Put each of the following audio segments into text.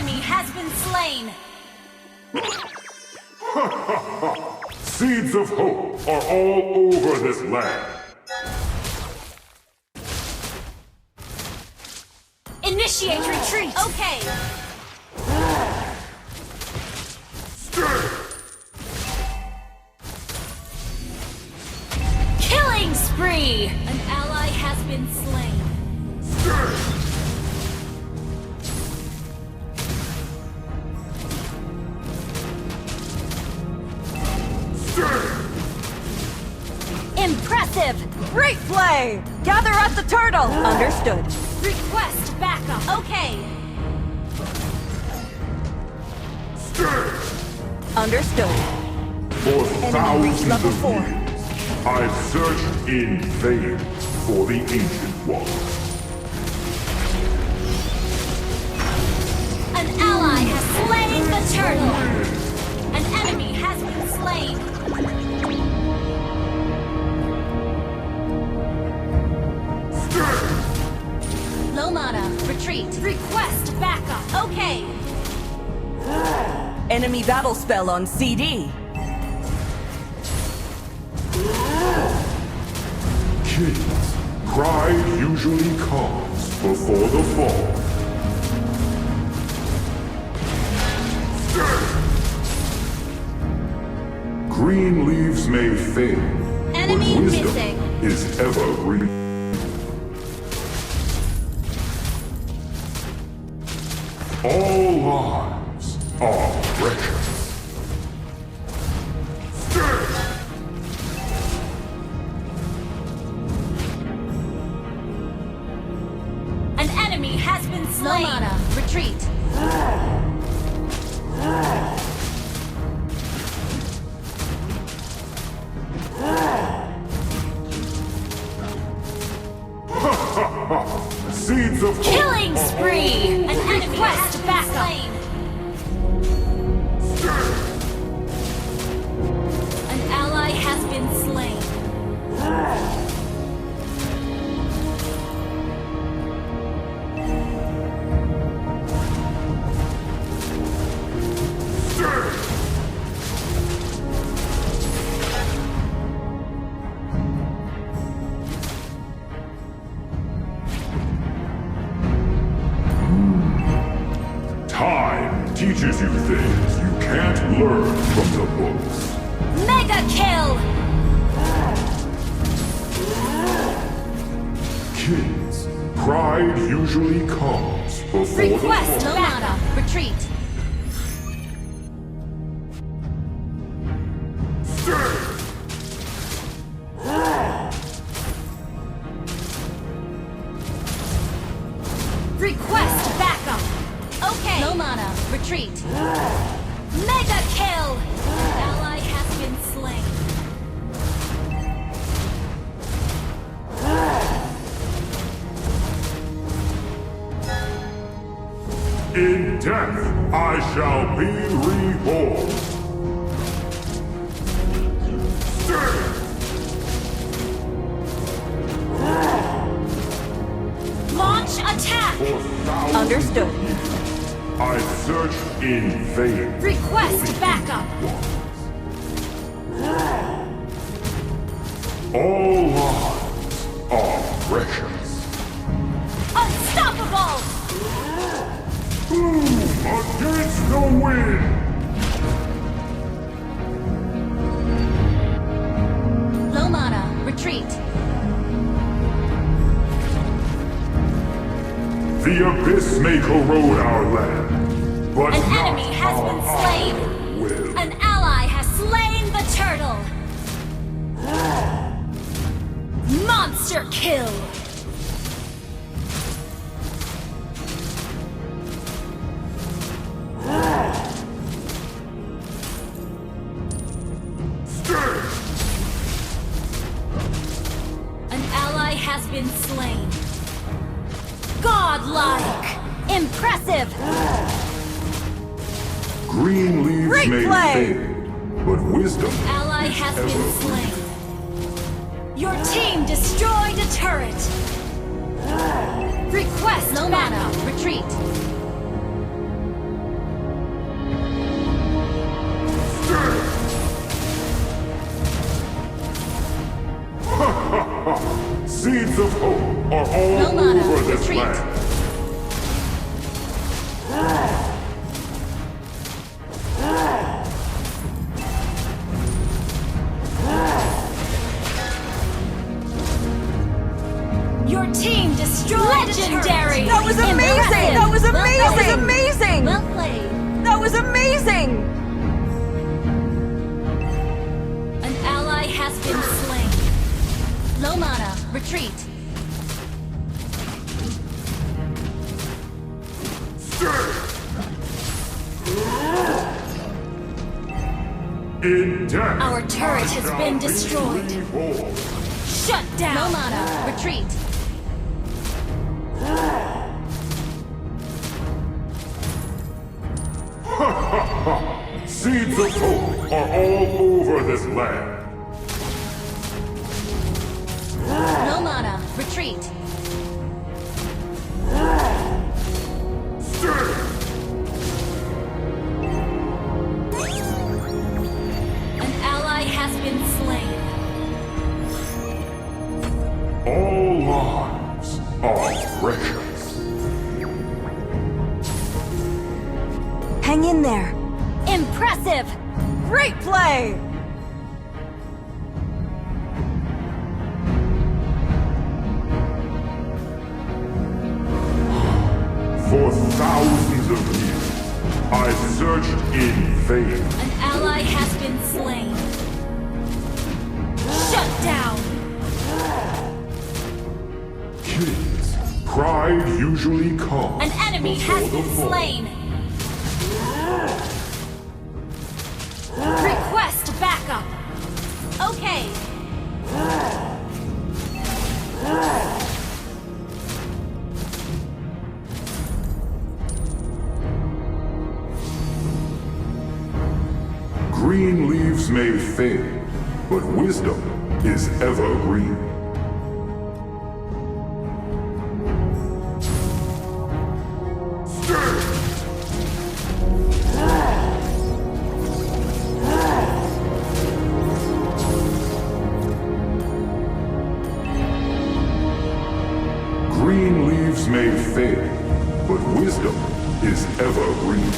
enemy has been slain! Seeds of hope are all over this land. Initiate retreat! Okay! Stay! Killing spree! An ally has been slain. Stay! Impressive! Great play! Gather at the turtle! Understood. Request backup! Okay! Stay! Understood. For Enemy reached thousands level of 4. years, I've searched in vain for the Ancient One. An ally has slain the turtle! An enemy has been slain! Low mana, retreat. Request backup. Okay. Enemy battle spell on CD. Kids, pride usually comes before the fall. Green leaves may fade, Enemy but wisdom missing. is evergreen. All lives are precious. An enemy has been slain. Low mana, retreat. Seeds of hope Killing are spree. all An enemy has been slain. An ally has been slain. Time teaches you things you can't learn from the books. Mega kill. Kids, pride usually comes before Request the fall. low mana, retreat. Request backup. Okay. Low mana, retreat. Mega kill. Ally has been slain. In death, I shall be reborn. Launch attack. For thousands Understood. of years, I've searched in vain. Request backup. All lives are precious. Unstoppable. Boom! Against the wind! Low mana, retreat. The abyss may corrode our land, but An not enemy has our been slain. honor will. An ally has slain the turtle. Monster kill. An ally has been slain. Godlike. Impressive. Green leaves Great may play. fade, but wisdom Ally is has been evergreen. slain. Your team destroyed a turret. Request low mana, retreat. are all No mana. over this Retreat. land. Your team destroyed. Legendary. That was amazing! That was amazing! That was amazing! Well played. That was amazing! An ally has been slain. Low mana. Retreat. In death, Our turret has I been shall be destroyed. reborn. Shut down. No mana. Retreat. Seeds of hope are all over this land. No mana. Retreat. An ally has been slain. All lives are precious. Hang in there. Impressive. Great play! For thousands of years, I searched in vain. An ally has been slain. Shut down. Kings, pride usually comes An enemy has before the been fall. slain. Request backup. Okay. Green leaves may fade, but wisdom is evergreen. Green leaves may fade, but wisdom is evergreen.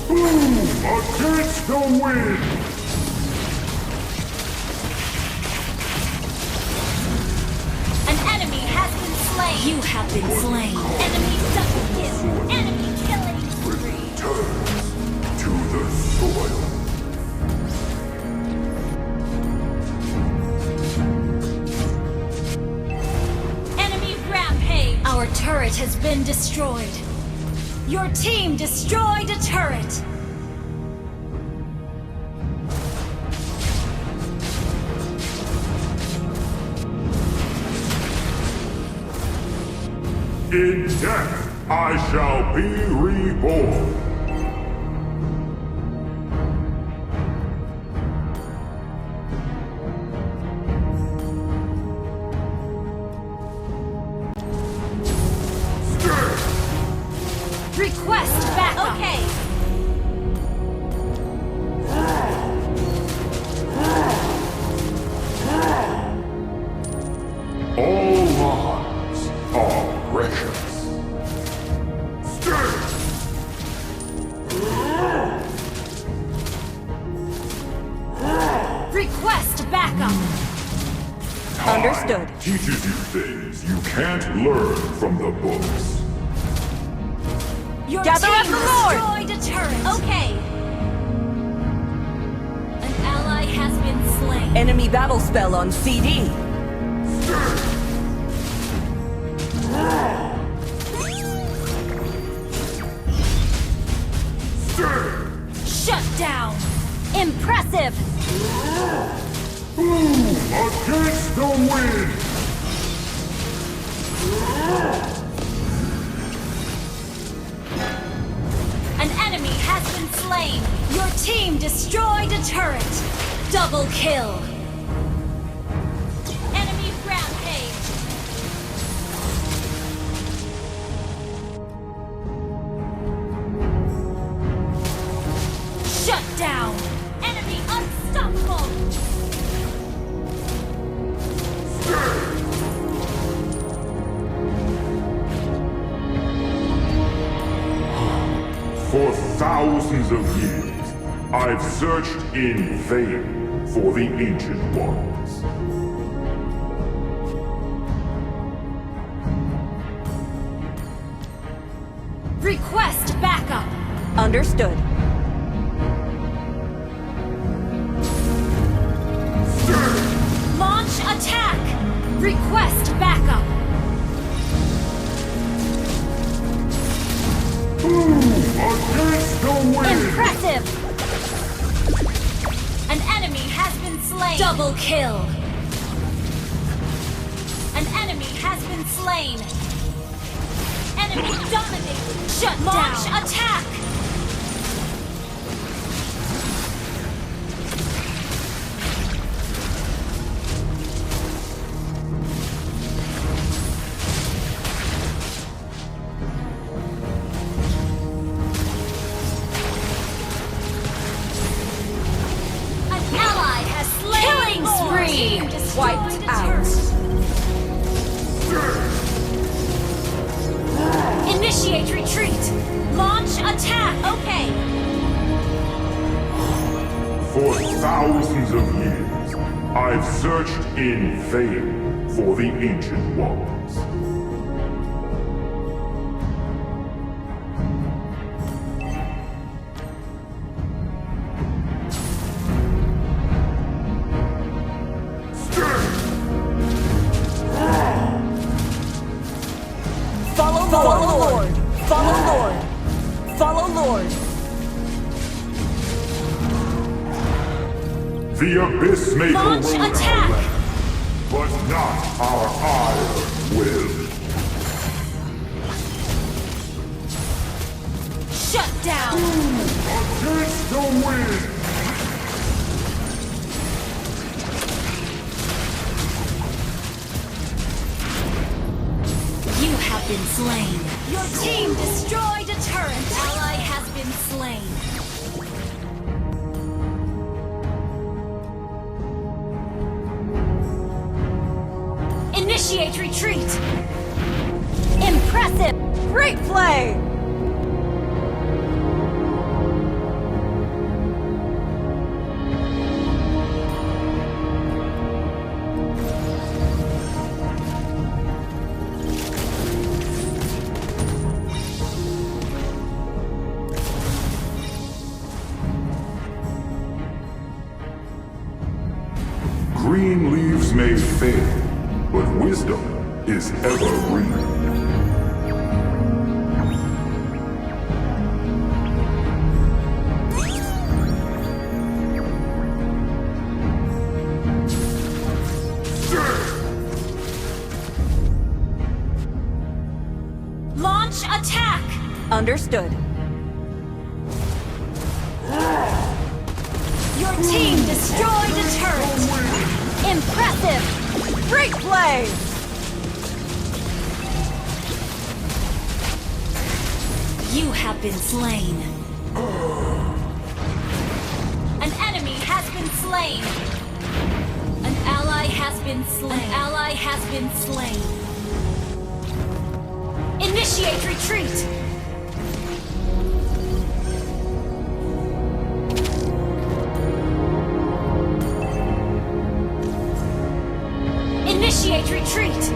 Boom! Against the wind! An enemy has been slain. You have been slain. Enemy double kill. Enemy killing spree. Returns to the soil. Enemy rampage. Our turret has been destroyed. Your team destroyed a turret. In death, I shall be reborn. Request backup. Okay. All lives are precious. Request backup. Understood. Time teaches you things you can't learn from the books. Your Gather team up the Lord. destroyed a turret. Okay. An ally has been slain. Enemy battle spell on CD. Shut down. Impressive. Boom! Against the wind! An enemy has been slain. Your team destroyed a turret. Double kill. Enemy rampage. Shut down. Enemy unstoppable. thousands of years, I've searched in vain for the Ancient Ones. Request backup! Understood. Launch attack! Request backup! Against the wind! Impressive! An enemy has been slain! Double kill! An enemy has been slain! Enemy dominated! Shut down! Launch attack! Wiped out. Initiate retreat! Launch attack! Okay! For thousands of years, I've searched in vain for the Ancient Ones. Follow Lord. Follow Lord. Follow Lord. The abyss may Launch corrode attack! our land, but not our iron will. Shut down! Against the wind! You have been slain. Your team destroyed a turret. Ally has been slain. Initiate retreat. Impressive. Great play! Green leaves may fade, but wisdom is ever green. Launch attack! Understood. Your team destroyed a turret. Impressive! Great play! You have been slain. An enemy has been slain. An ally has been slain. An ally has been slain. Initiate retreat! Initiate retreat!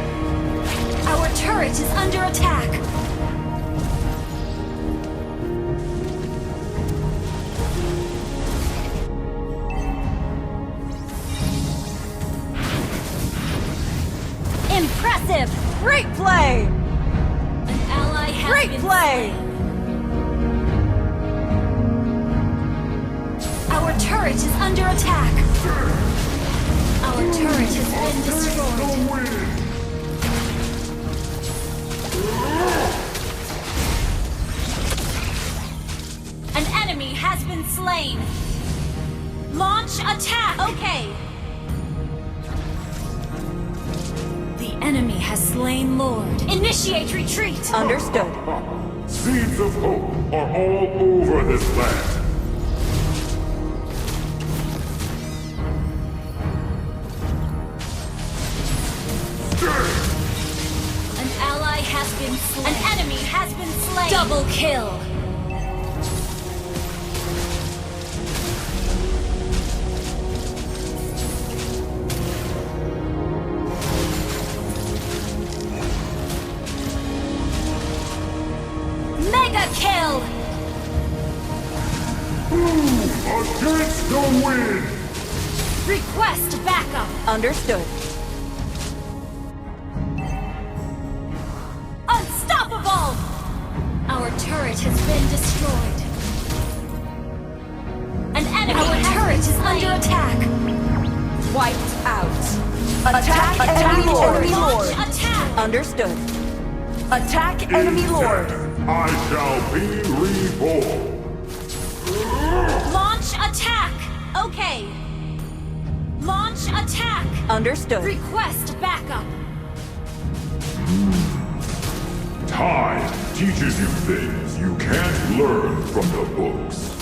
Our turret is under attack! Impressive! Great play! An ally has Great been play! slain. Our turret is under attack! Our turret has been destroyed. An enemy has been slain. Launch attack! Okay. The enemy has slain Lord. Initiate retreat! Understood. Seeds of hope are all over this land. An ally has been slain. An enemy has been slain. Double kill. Mega kill! Against the wind! Request backup! Understood. Unstoppable! Our turret has been destroyed. An enemy turret is under attack. Wiped out. Attack enemy lord. Launch attack! Understood. Attack enemy In lord. death, I shall be reborn. Launch attack! Okay. Launch attack! Understood. Request backup! Time teaches you things you can't learn from the books.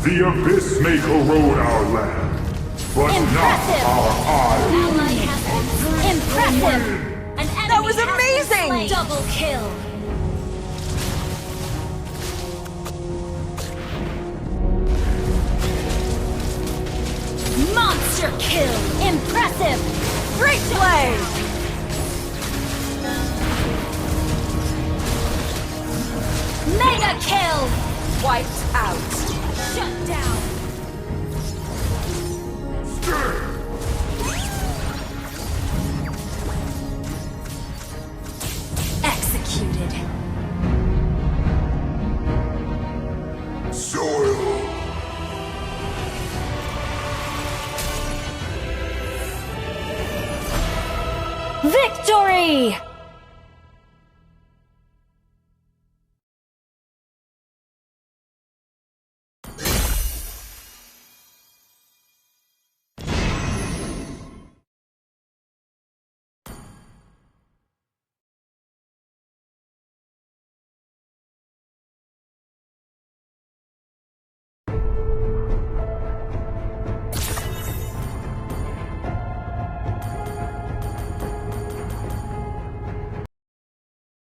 The abyss may corrode our land, but Impressive! not our eyes. Ally has been impressive! An enemy That was has been amazing! slain. Double kill! Monster kill! Impressive! Great play! Mega kill! Wiped out. Shut down! Executed. Soil. Victory!